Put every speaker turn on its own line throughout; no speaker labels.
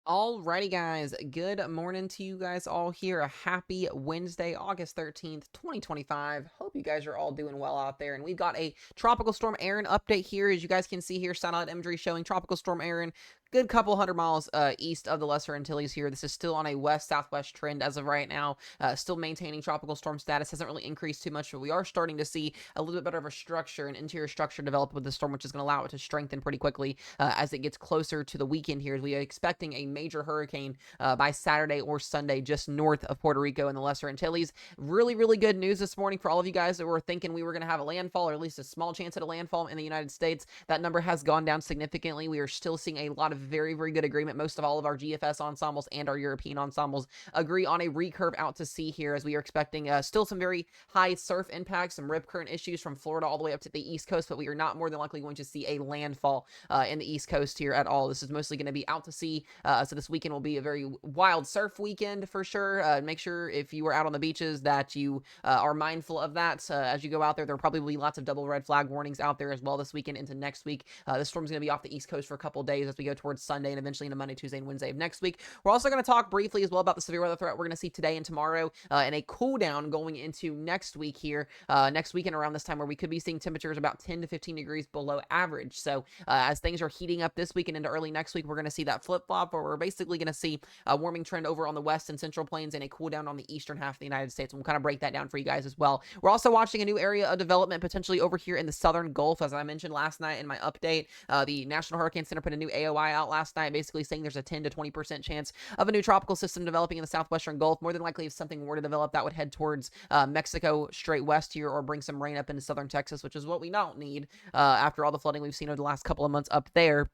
Alrighty, guys. Good morning to you guys all here. A happy Wednesday, August 13th, 2025. Hope you guys are all doing well out there. And we've got a Tropical Storm Erin update here. As you guys can see here, satellite imagery showing Tropical Storm Erin good couple hundred miles east of the Lesser Antilles here. This is still on a west-southwest trend as of right now. Still maintaining tropical storm status. Hasn't really increased too much, but we are starting to see a little bit better of a structure, an interior structure develop with the storm, which is going to allow it to strengthen pretty quickly as it gets closer to the weekend here. As we are expecting a major hurricane by Saturday or Sunday just north of Puerto Rico in the Lesser Antilles. Really, really good news this morning for all of you guys that were thinking we were going to have a landfall, or at least a small chance at a landfall in the United States. That number has gone down significantly. We are still seeing a lot of very, very good agreement. Most of all of our GFS ensembles and our European ensembles agree on a recurve out to sea here, as we are expecting still some very high surf impacts, some rip current issues from Florida all the way up to the East Coast, but we are not more than likely going to see a landfall in the East Coast here at all. This is mostly going to be out to sea, so this weekend will be a very wild surf weekend for sure. Make sure if you are out on the beaches that you are mindful of that as you go out there. There will probably be lots of double red flag warnings out there as well this weekend into next week. This storm's going to be off the East Coast for a couple days as we go towards Sunday and eventually into Monday, Tuesday, and Wednesday of next week. We're also going to talk briefly as well about the severe weather threat we're going to see today and tomorrow, and a cool down going into next week here, next weekend around this time, where we could be seeing temperatures about 10 to 15 degrees below average. So as things are heating up this week and into early next week, we're going to see that flip flop where we're basically going to see a warming trend over on the west and central plains and a cool down on the eastern half of the United States. And we'll kind of break that down for you guys as well. We're also watching a new area of development potentially over here in the southern Gulf. As I mentioned last night in my update, the National Hurricane Center put a new AOI out last night, basically saying there's a 10 to 20% chance of a new tropical system developing in the southwestern Gulf. More than likely, if something were to develop, that would head towards Mexico straight west here, or bring some rain up into southern Texas, which is what we don't need after all the flooding we've seen over the last couple of months up there.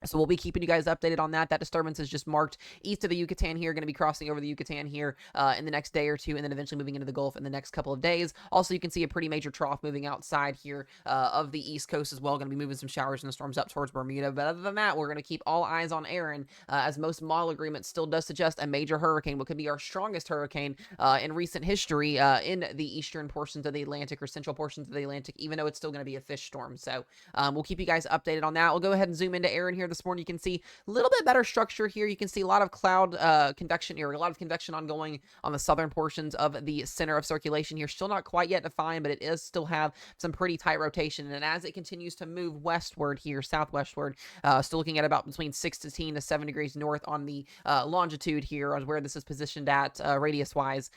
So we'll be keeping you guys updated on that. That disturbance is just marked east of the Yucatan here, going to be crossing over the Yucatan here in the next day or two, and then eventually moving into the Gulf in the next couple of days. Also, you can see a pretty major trough moving outside here of the East Coast as well. Going to be moving some showers and the storms up towards Bermuda. But other than that, we're going to keep all eyes on Erin, as most model agreements still does suggest a major hurricane, what could be our strongest hurricane in recent history in the eastern portions of the Atlantic, or central portions of the Atlantic, even though it's still going to be a fish storm. So we'll keep you guys updated on that. We'll go ahead and zoom into Erin here this morning. You can see a little bit better structure here. You can see a lot of cloud convection here, a lot of convection ongoing on the southern portions of the center of circulation here. Still not quite yet defined, but it is still have some pretty tight rotation. And as it continues to move westward here, southwestward, still looking at about between 16 to 7 degrees north on the longitude here, where this is positioned at radius wise.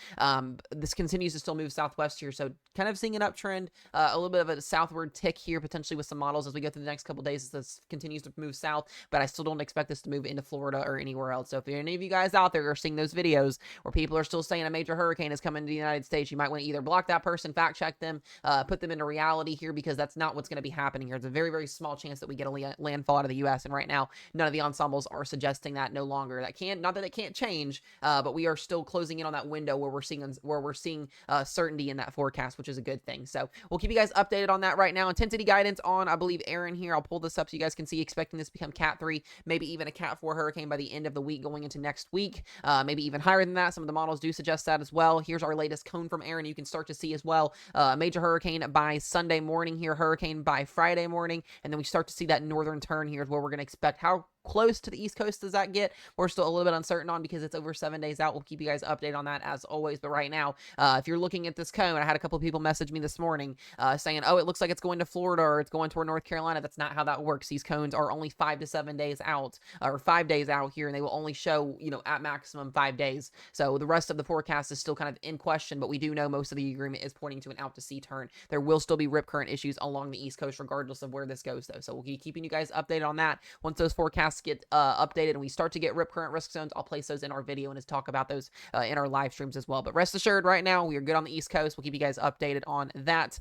This continues to still move southwest here, so kind of seeing an uptrend, a little bit of a southward tick here potentially with some models as we go through the next couple days as this continues to move south. But I still don't expect this to move into Florida or anywhere else. So if any of you guys out there are seeing those videos where people are still saying a major hurricane is coming to the United States, you might want to either block that person, fact check them, put them into reality here, because that's not what's going to be happening here. It's a very, very small chance that we get a landfall out of the U.S. And right now, none of the ensembles are suggesting that no longer. That can't, not that it can't change, but we are still closing in on that window where we're seeing certainty in that forecast, which is a good thing. So we'll keep you guys updated on that right now. Intensity guidance on, I believe, Erin here. I'll pull this up so you guys can see, expecting this to become Cat 3, maybe even a Cat 4 hurricane by the end of the week going into next week, maybe even higher than that. Some of the models do suggest that as well. Here's our latest cone from Erin. You can start to see as well a major hurricane by Sunday morning here, hurricane by Friday morning, and then we start to see that northern turn here is where we're going to expect. How close to the East Coast does that get? We're still a little bit uncertain on, because it's over 7 days out. We'll keep you guys updated on that as always. But right now, if you're looking at this cone, I had a couple of people message me this morning saying, oh, it looks like it's going to Florida or it's going toward North Carolina. That's not how that works. These cones are only 5 to 7 days out, or 5 days out here, and they will only show, at maximum 5 days. So the rest of the forecast is still kind of in question, but we do know most of the agreement is pointing to an out to sea turn. There will still be rip current issues along the East Coast regardless of where this goes, though. So we'll keep keeping you guys updated on that. Once those forecasts get updated and we start to get rip current risk zones, I'll place those in our video and just talk about those in our live streams as well. But rest assured, right now we are good on the East Coast. We'll keep you guys updated on that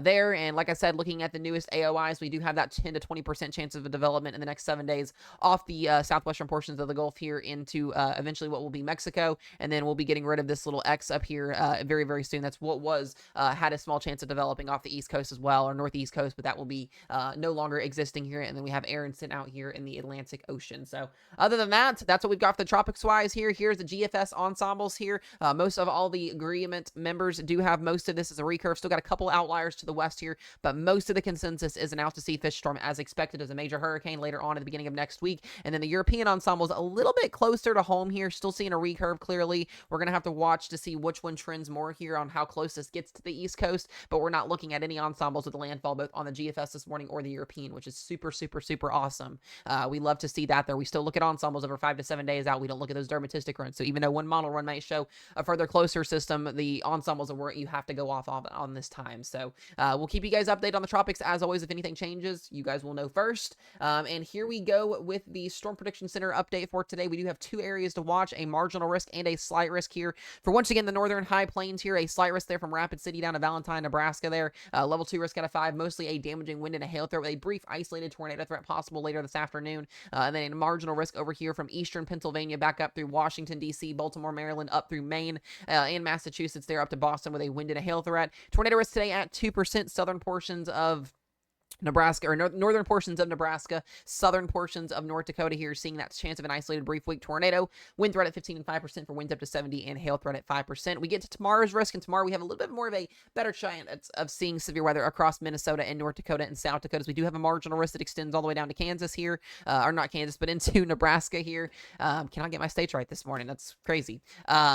there. And like I said, looking at the newest AOIs, we do have that 10 to 20% chance of a development in the next 7 days off the southwestern portions of the Gulf here into eventually what will be Mexico, and then we'll be getting rid of this little X up here very, very soon. That's what was had a small chance of developing off the East Coast as well, or northeast coast, but that will be no longer existing here. And then we have Erin sent out here in the Atlantic Atlantic Ocean. So other than that, that's what we've got for the tropics wise here. Here's the GFS ensembles here. Most of all the agreement members do have most of this as a recurve. Still got a couple outliers to the west here, but most of the consensus is an out-to-sea fish storm as expected as a major hurricane later on at the beginning of next week. And then the European ensembles a little bit closer to home here. Still seeing a recurve clearly. We're going to have to watch to see which one trends more here on how close this gets to the East Coast, but we're not looking at any ensembles with the landfall both on the GFS this morning or the European, which is super, super, super awesome. We love to see that there. We still look at ensembles over 5 to 7 days out. We don't look at those dermatistic runs. So even though one model run might show a further closer system, the ensembles are where you have to go off on this time. So we'll keep you guys updated on the tropics. As always, if anything changes, you guys will know first. And here we go with the Storm Prediction Center update for today. We do have 2 areas to watch, a marginal risk and a slight risk here. For once again, the northern high plains here, a slight risk there from Rapid City down to Valentine, Nebraska there. Level 2 risk out of 5, mostly a damaging wind and a hail threat with a brief isolated tornado threat possible later this afternoon. And then a marginal risk over here from eastern Pennsylvania back up through Washington, D.C., Baltimore, Maryland, up through Maine and Massachusetts there up to Boston with a wind and a hail threat. Tornado risk today at 2%, southern portions of Nebraska, or northern portions of Nebraska, southern portions of North Dakota here, seeing that chance of an isolated brief weak tornado. Wind threat at 15 and 5% for winds up to 70, and hail threat at 5%. We get to tomorrow's risk, and tomorrow we have a little bit more of a better chance of seeing severe weather across Minnesota and North Dakota and South Dakota. We do have a marginal risk that extends all the way down to Kansas here, or not Kansas, but into Nebraska here. Cannot get my states right this morning. That's crazy.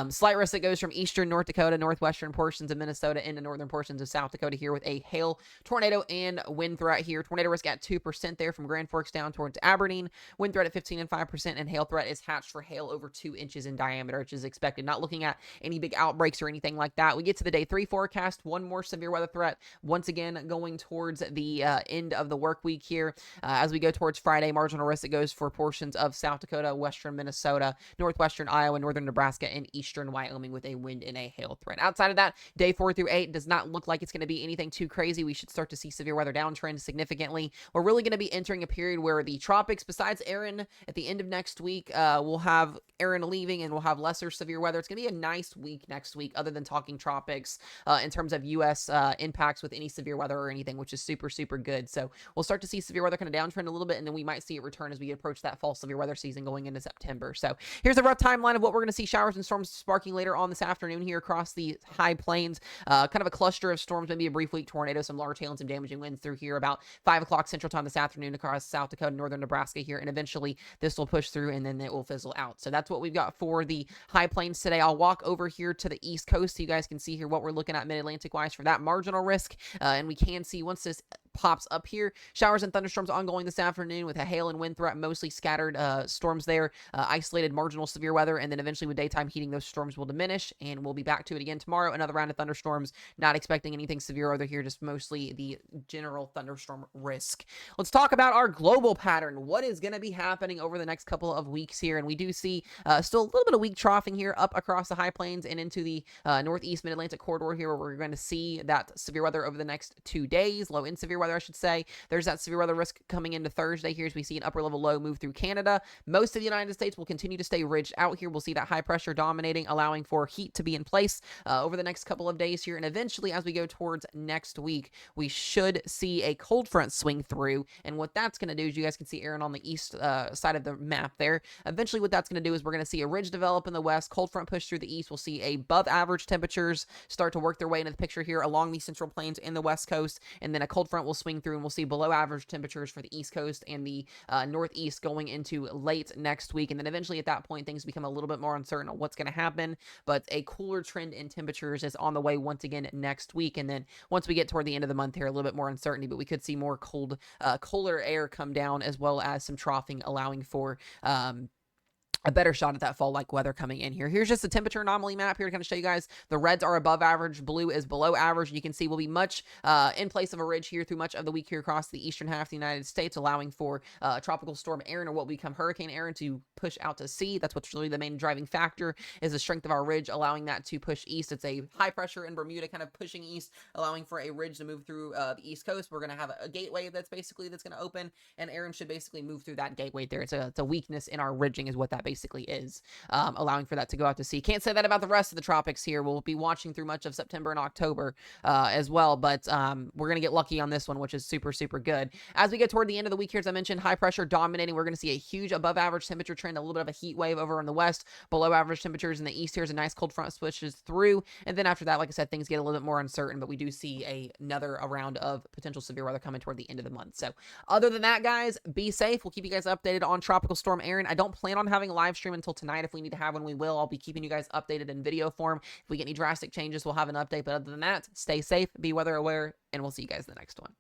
Slight risk that goes from eastern North Dakota, northwestern portions of Minnesota into northern portions of South Dakota here with a hail, tornado, and wind threat here. Tornado risk at 2% there from Grand Forks down towards Aberdeen. Wind threat at 15 and 5%, and hail threat is hatched for hail over 2 inches in diameter, which is expected. Not looking at any big outbreaks or anything like that. We get to the day 3 forecast. One more severe weather threat. Once again, going towards the end of the work week here. As we go towards Friday, marginal risk that goes for portions of South Dakota, western Minnesota, northwestern Iowa, northern Nebraska, and eastern Wyoming with a wind and a hail threat. Outside of that, day 4 through 8 does not look like it's going to be anything too crazy. We should start to see severe weather downtrend significantly. We're really going to be entering a period where the tropics, besides Erin, at the end of next week, we'll have Erin leaving and we'll have lesser severe weather. It's going to be a nice week next week, other than talking tropics in terms of U.S. Impacts with any severe weather or anything, which is super, super good. So we'll start to see severe weather kind of downtrend a little bit, and then we might see it return as we approach that fall severe weather season going into September. So here's a rough timeline of what we're going to see showers and storms sparking later on this afternoon here across the high plains. Kind of a cluster of storms, maybe a brief weak tornado, some large hail and some damaging winds through here about 5 o'clock Central Time this afternoon across South Dakota, northern Nebraska here, and eventually this will push through and then it will fizzle out. So that's what we've got for the high plains today. I'll walk over here to the East Coast so you guys can see here what we're looking at mid-Atlantic wise for that marginal risk, and we can see once this pops up here, showers and thunderstorms ongoing this afternoon with a hail and wind threat, mostly scattered storms there, isolated marginal severe weather, and then eventually with daytime heating, those storms will diminish, and we'll be back to it again tomorrow. Another round of thunderstorms, not expecting anything severe over here, just mostly the general thunderstorm risk. Let's talk about our global pattern. What is going to be happening over the next couple of weeks here? And we do see still a little bit of weak troughing here up across the high plains and into the northeast mid-Atlantic corridor here, where we're going to see that severe weather over the next 2 days, low and severe weather, I should say. There's that severe weather risk coming into Thursday here as we see an upper level low move through Canada. Most of the United States will continue to stay ridged out here. We'll see that high pressure dominating, allowing for heat to be in place over the next couple of days here. And eventually, as we go towards next week, we should see a cold front swing through. And what that's going to do is, you guys can see Erin on the east side of the map there. Eventually, what that's going to do is we're going to see a ridge develop in the west, cold front push through the east. We'll see above average temperatures start to work their way into the picture here along the central plains in the west coast. And then a cold front will swing through, and we'll see below average temperatures for the east coast and the northeast going into late next week. And then eventually at that point, things become a little bit more uncertain on what's going to happen. But a cooler trend in temperatures is on the way once again next week. And then once we get toward the end of the month here, a little bit more uncertainty, but we could see more cooler air come down, as well as some troughing, allowing for a better shot at that fall-like weather coming in here. Here's just a temperature anomaly map here to kind of show you guys. The reds are above average, blue is below average. You can see we'll be much in place of a ridge here through much of the week here across the eastern half of the United States, allowing for Tropical Storm Erin, or what will become Hurricane Erin, to push out to sea. That's what's really the main driving factor, is the strength of our ridge, allowing that to push east. It's a high pressure in Bermuda kind of pushing east, allowing for a ridge to move through the east coast. We're going to have a gateway that's going to open, and Erin should basically move through that gateway there. It's a weakness in our ridging is what that basically is, allowing for that to go out to sea. Can't say that about the rest of the tropics here. We'll be watching through much of September and October as well, but we're going to get lucky on this one, which is super, super good. As we get toward the end of the week here, as I mentioned, high pressure dominating. We're going to see a huge above average temperature trend, a little bit of a heat wave over in the west, below average temperatures in the east. Here's a nice cold front switches through, and then after that, like I said, things get a little bit more uncertain, but we do see another round of potential severe weather coming toward the end of the month. So other than that, guys, be safe. We'll keep you guys updated on Tropical Storm Erin. I don't plan on having a live stream until tonight. If we need to have one, we will. I'll be keeping you guys updated in video form. If we get any drastic changes, we'll have an update, but other than that, stay safe, be weather aware, and we'll see you guys in the next one.